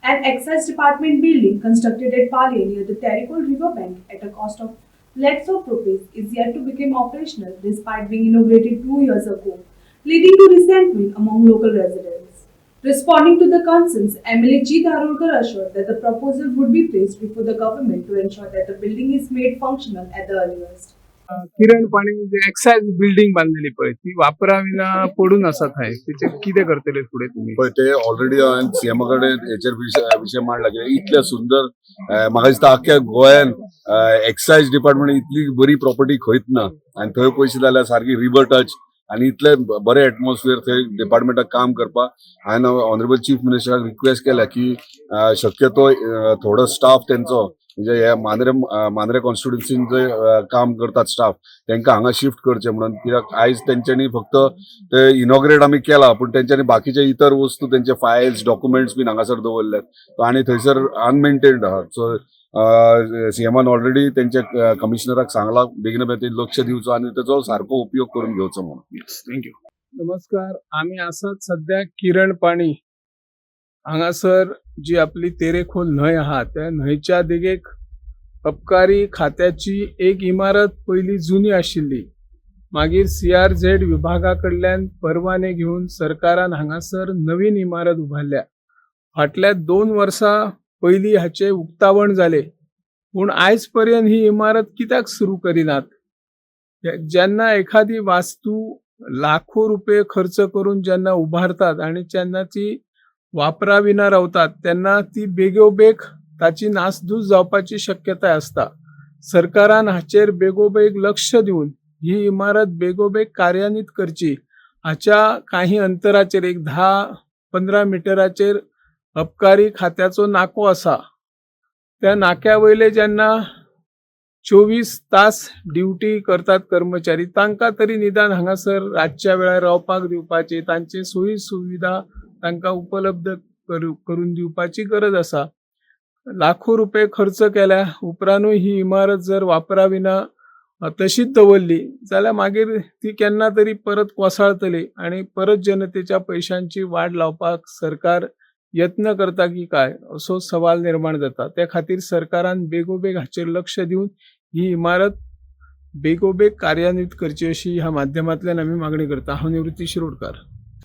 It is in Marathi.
An excise department building constructed at Pali near the Tericol river bank at a cost of lakhs of rupees is yet to become operational despite being inaugurated 2 years ago, leading to resentment among local residents. Responding to the concerns, MLA G. Dharolkar assured that the proposal would be placed before the government to ensure that the building is made functional at the earliest. किरण पाणी जे एक्साइज बिल्डिंग बांधलेली पळय ती वापराविना पडून आसात हाय तेचे कितें करतले फुडें तुम्ही पळय ते ऑलरेडी हांवें सीएमा कडेन हेचेर विशय मांडला की इतले सुंदर म्हाका दिसता आख्या गोंयान एक्साइज डिपार्टमेंट इतली बरी प्रॉपर्टी खंयच ना आनी थंय पयशे जाल्यार सारकी रिवर टच आनी इतले बरे एटमॉस्फियर थंय डिपार्टमेंटाक काम करपाक हांवें ऑनरेबल चीफ मिनिस्टराक रिक्वेस्ट केल्या की शक्यतो थोडो स्टाफ तेंचो म्हणजे हे मांद्रे कॉन्स्टिट्युन्सीन जे काम करतात स्टाफ तांकां हांगा शिफ्ट करचे म्हणून कित्याक आयज तेंच्यांनी फक्त ते इनॉग्रेट आमी केला पूण तेंच्यांनी बाकीचे इतर वस्तू तेंचे फायल्स डॉक्युमेंट्स बीन हांगासर दवरल्यात आनी थंयसर अनमेंटेन्ड आहा सो सीएमान ऑलरेडी तेंच्या कमिशनराक सांगला बेगिना बेगीन लक्ष दिवचो आनी तेचो सारको उपयोग करून घेवचो म्हणून. थँक्यू. नमस्कार, आम्ही आसात सध्या किरण पाणी हांगासर जी आपली तेरेखोल न्हंय आहा त्या न्हंयच्या देगेक अबकारी खात्याची एक इमारत पयली जुनी आशिल्ली, मागीर CRZ विभागा कडल्यान परवाने घेऊन सरकारान हांगासर नवीन इमारत उबारल्या. फाटल्या 2 वर्सां पयली हाचे उक्तावण जाले पूण आयज पर्यंत ही इमारत कित्याक सुरू करिनात. जेन्ना एखादी वास्तू लाखो रुपये खर्च करून जेन्ना उभारतात आणि जेन्ना ती वापराविना रावतात तेन्ना ती बेगोबेग ताची नासधूस जावपाची शक्यताय असता. सरकारान हाचेर बेगोबेग लक्ष दिवन ही इमारत बेगोबेग कार्यान्वित करची. हाच्या काही अंतराचेर एक 10-15 मिटराचेर अबकारी खात्याचो नाको आसा. त्या नाक्या वयले जेन्ना 24 तास ड्युटी करतात कर्मचारी तांकां तरी निदान हांगासर रातच्या वेळार रावपाक दिवपाची, तांचे सोयी सुविधा तांकां उपलब्ध करून दिवपाची गरज आसा. लाखो रुपये खर्च केल्या उपरांतूय ही इमारत जर वापराविना तशीच दवरली जाल्यार मागीर ती केन्ना तरी परत कोसळटली आणि परत जनतेच्या पैशांची वाट लावपाक सरकार यत्न करता की काय असो सवाल निर्माण जाता. त्या खातीर सरकारान बेगोबेग हाचेर लक्ष दिवन ही इमारत बेगोबेग कार्यान्वित करची अशी ह्या माध्यमांतल्यान आमी मागणी करता. हांव निवृत्ती शिरोडकार.